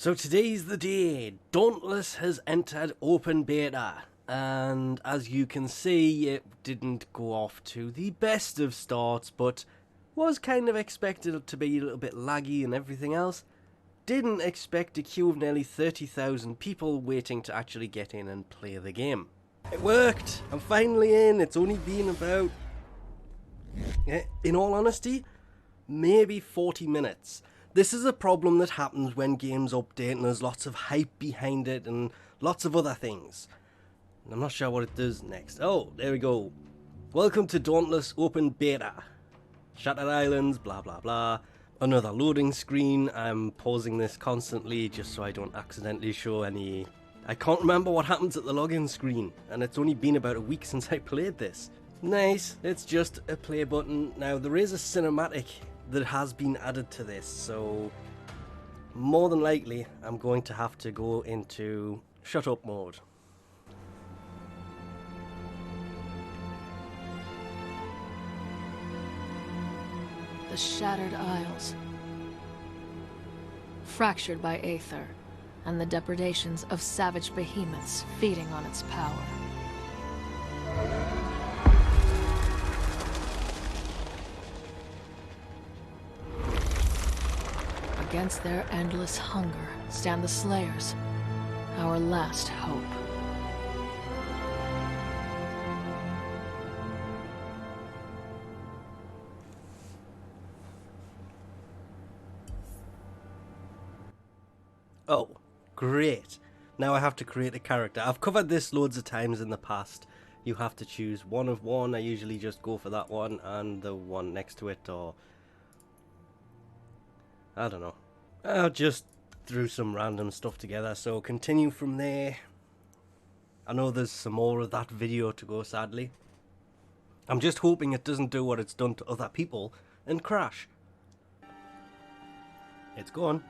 So today's the day. Dauntless has entered open beta, and as you can see, it didn't go off to the best of starts, but was kind of expected to be a little bit laggy and everything else. Didn't expect a queue of nearly 30,000 people waiting to actually get in and play the game. It worked! I'm finally in. It's only been about, in all honesty, maybe 40 minutes. This is a problem that happens when games update and there's lots of hype behind it and lots of other things. I'm not sure what it does next. Oh, there we go. Welcome to Dauntless Open Beta. Shattered Islands, blah blah blah. Another loading screen. I'm pausing this constantly just so I don't accidentally show any... I can't remember what happens at the login screen, and it's only been about a week since I played this. Nice, it's just a play button. Now there is a cinematic that has been added to this, so more than likely I'm going to have to go into shut up mode. The Shattered Isles, fractured by Aether and the depredations of savage behemoths feeding on its power. Against their endless hunger stand the Slayers, our last hope. Oh, great. Now I have to create a character. I've covered this loads of times in the past. You have to choose one of one. I usually just go for that one and the one next to it, or I don't know. I just threw some random stuff together, so continue from there. I know there's some more of that video to go, sadly. I'm just hoping it doesn't do what it's done to other people and crash. It's gone.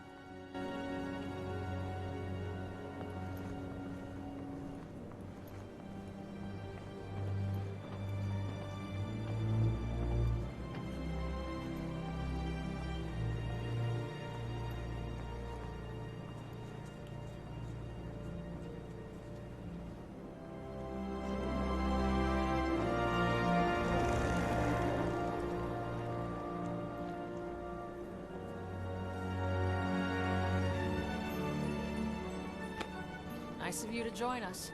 Nice of you to join us.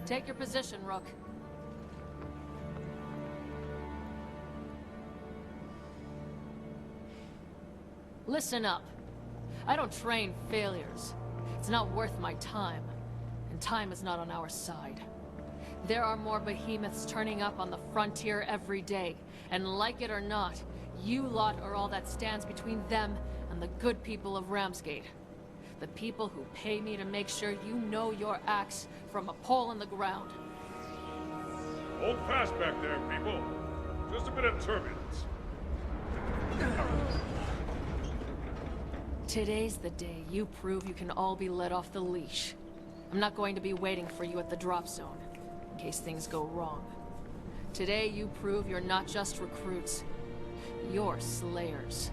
Take your position, Rook. Listen up. I don't train failures. It's not worth my time. And time is not on our side. There are more behemoths turning up on the frontier every day. And like it or not, you lot are all that stands between them and the good people of Ramsgate. The people who pay me to make sure you know your axe from a pole in the ground. Hold fast back there, people. Just a bit of turbulence. Today's the day you prove you can all be let off the leash. I'm not going to be waiting for you at the drop zone, in case things go wrong. Today you prove you're not just recruits. You're Slayers.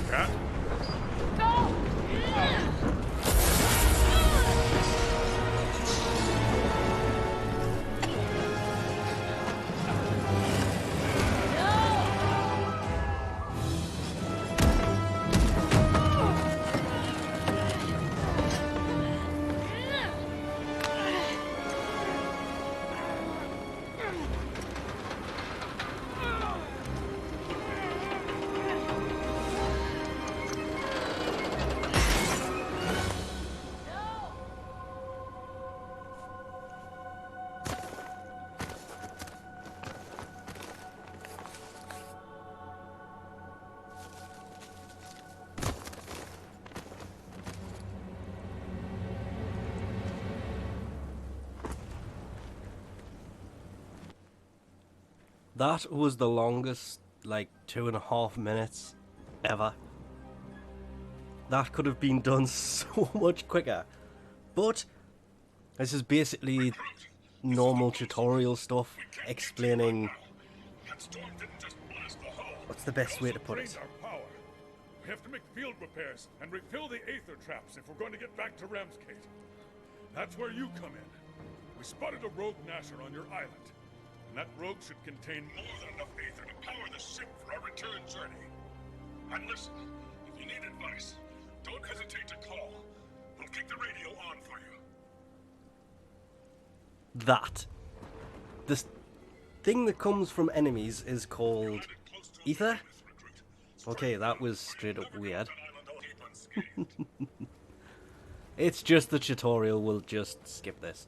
Cat? Go! That was the longest, like, 2.5 minutes ever. That could have been done so much quicker. But this is basically normal tutorial stuff explaining. That storm didn't just blast the hull. What's the best way to put it? Drained our power. We have to make field repairs and refill the aether traps if we're going to get back to Ramsgate. That's where you come in. We spotted a rogue Nasher on your island. And that rogue should contain more than enough aether to power the ship for our return journey. And listen, if you need advice, don't hesitate to call. We'll keep the radio on for you. That. This thing that comes from enemies is called ether. Okay, that was straight up weird. It's just the tutorial, we'll just skip this.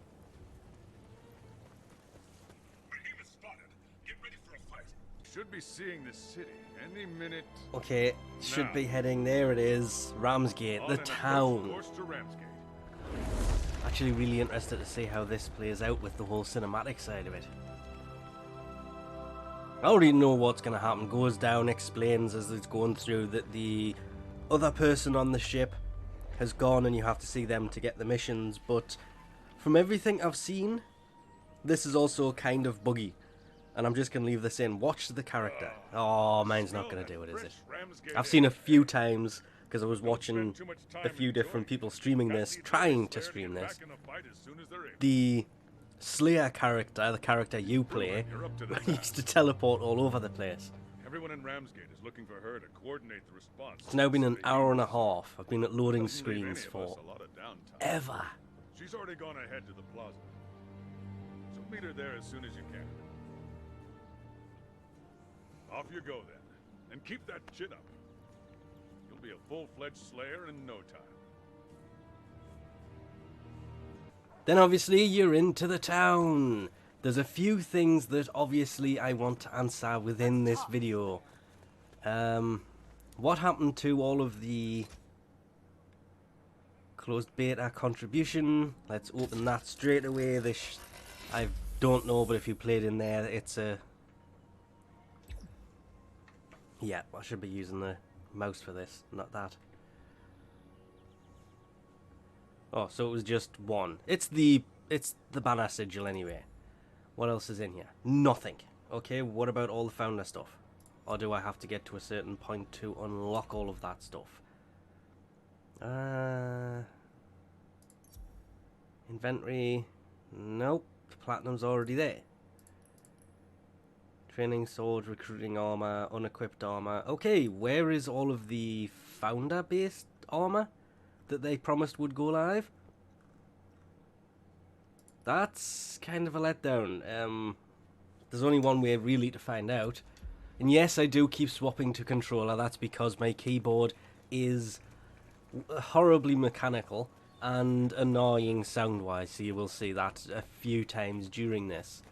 Should be seeing this city any minute. Okay, should be heading, there it is, Ramsgate, the town. Actually really interested to see how this plays out with the whole cinematic side of it. I already know what's going to happen. Goes down, explains as it's going through that the other person on the ship has gone and you have to see them to get the missions. But from everything I've seen, this is also kind of buggy. And I'm just going to leave this in. Watch the character. Oh, mine's not going to do it, is it? I've seen a few times, because I was watching a few different people streaming this, trying to stream this. The Slayer character, the character you play, used to teleport all over the place. Everyone in Ramsgate is looking for her to coordinate the response. It's now been an hour and a half. I've been at loading screens for ever. She's already gone ahead to the plaza. So meet her there as soon as you can. Off you go then, and keep that chin up. You'll be a full-fledged Slayer in no time. Then obviously you're into the town. There's a few things that obviously I want to answer within this video. What happened to all of the closed beta contribution? Let's open that straight away. I don't know, but if you played in there, it's a... Yeah, I should be using the mouse for this, not that. Oh, so it was just one. It's the banner sigil anyway. What else is in here? Nothing. Okay, what about all the founder stuff? Or do I have to get to a certain point to unlock all of that stuff? Inventory. Nope. Platinum's already there. Training sword, recruiting armor, unequipped armor. Okay, where is all of the founder-based armor that they promised would go live? That's kind of a letdown. There's only one way really to find out. And yes, I do keep swapping to controller. That's because my keyboard is horribly mechanical and annoying sound-wise. So you will see that a few times during this.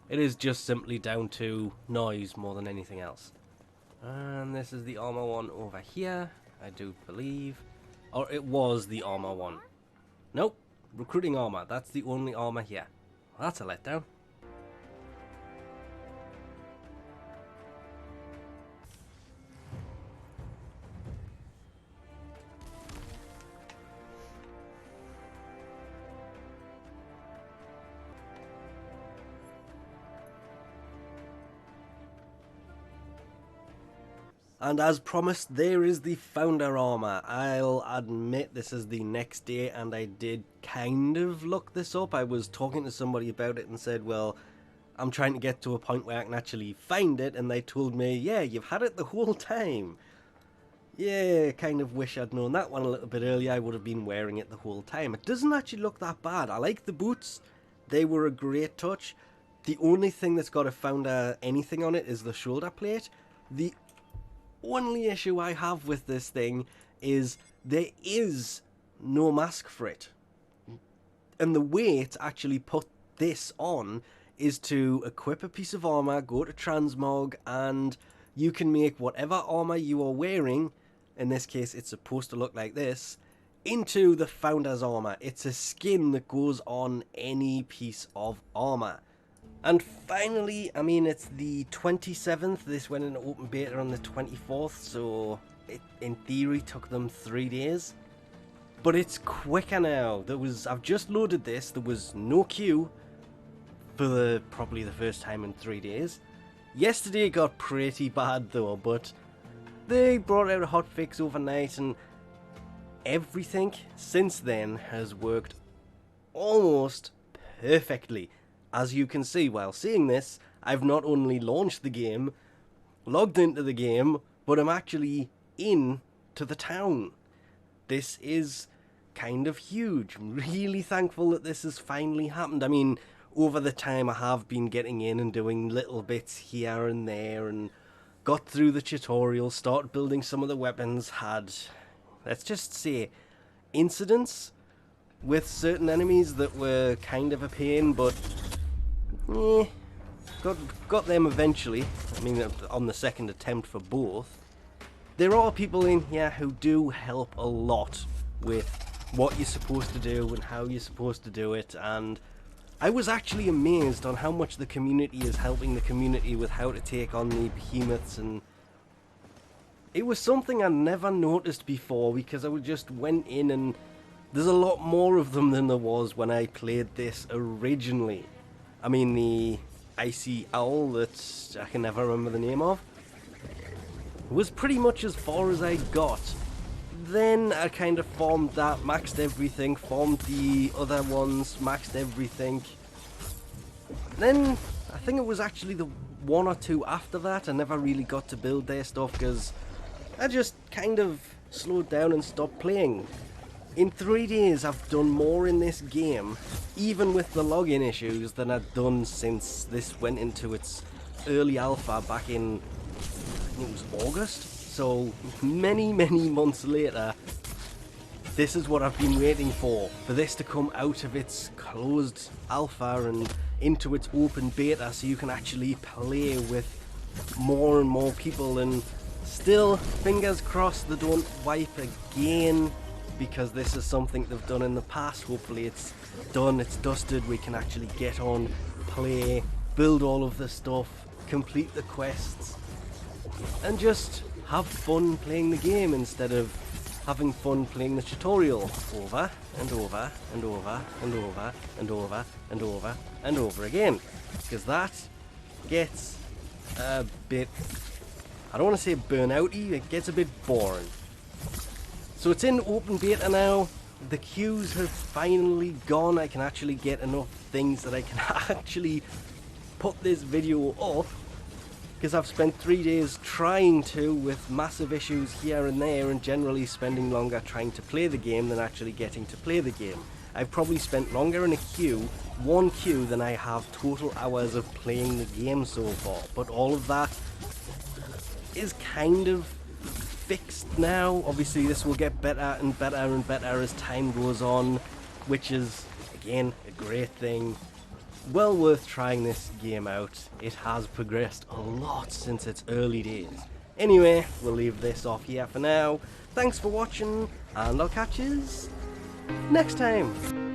It is just simply down to noise more than anything else. And this is the armor one over here, I do believe. Or it was the armor one. Nope, recruiting armor. That's the only armor here. Well, that's a letdown. And as promised, there is the founder armor. I'll admit this is the next day and I did kind of look this up. I was talking to somebody about it and said, well, I'm trying to get to a point where I can actually find it, and they told me, yeah, you've had it the whole time. Yeah, kind of wish I'd known that one a little bit earlier. I would have been wearing it the whole time. It doesn't actually look that bad. I like the boots. They were a great touch. The only thing that's got a founder anything on it is the shoulder plate. The only issue I have with this thing is there is no mask for it. And the way to actually put this on is to equip a piece of armor, go to transmog, and you can make whatever armor you are wearing, in this case it's supposed to look like this, into the founder's armor. It's a skin that goes on any piece of armor. And finally, I mean, it's the 27th. This went into open beta on the 24th, so it, in theory, took them 3 days. But it's quicker now. I've just loaded this. There was no queue. for probably the first time in 3 days. Yesterday it got pretty bad though, but they brought out a hotfix overnight and everything since then has worked almost perfectly. As you can see while seeing this, I've not only launched the game, logged into the game, but I'm actually in to the town. This is kind of huge. I'm really thankful that this has finally happened. I mean, over the time I have been getting in and doing little bits here and there and got through the tutorial, started building some of the weapons, had, let's just say, incidents with certain enemies that were kind of a pain, but got them eventually. I mean, on the second attempt for both. There are people in here who do help a lot with what you're supposed to do and how you're supposed to do it, and I was actually amazed on how much the community is helping the community with how to take on the behemoths, and it was something I never noticed before because I just went in and there's a lot more of them than there was when I played this originally. I mean, the icy owl that I can never remember the name of was pretty much as far as I got. Then I kind of formed that, maxed everything, formed the other ones, maxed everything. Then I think it was actually the one or two after that I never really got to build their stuff because I just kind of slowed down and stopped playing. In 3 days I've done more in this game, even with the login issues, than I've done since this went into its early alpha back in, I think it was August. So many months later, this is what I've been waiting for this to come out of its closed alpha and into its open beta so you can actually play with more and more people. And still, fingers crossed they don't wipe again, because this is something they've done in the past. Hopefully it's done, it's dusted, we can actually get on, play, build all of the stuff, complete the quests, and just have fun playing the game instead of having fun playing the tutorial over and over and over and over and over and over and over again, because that gets a bit, I don't want to say burnout-y, it gets a bit boring. So it's in open beta now, the queues have finally gone, I can actually get enough things that I can actually put this video up, because I've spent 3 days trying to, with massive issues here and there, and generally spending longer trying to play the game than actually getting to play the game. I've probably spent longer in a queue, one queue, than I have total hours of playing the game so far. But all of that is kind of fixed now. Obviously this will get better and better and better as time goes on, which is, again, a great thing. Well worth trying this game out. It has progressed a lot since its early days. Anyway, we'll leave this off here for now. Thanks for watching, and I'll catch you next time.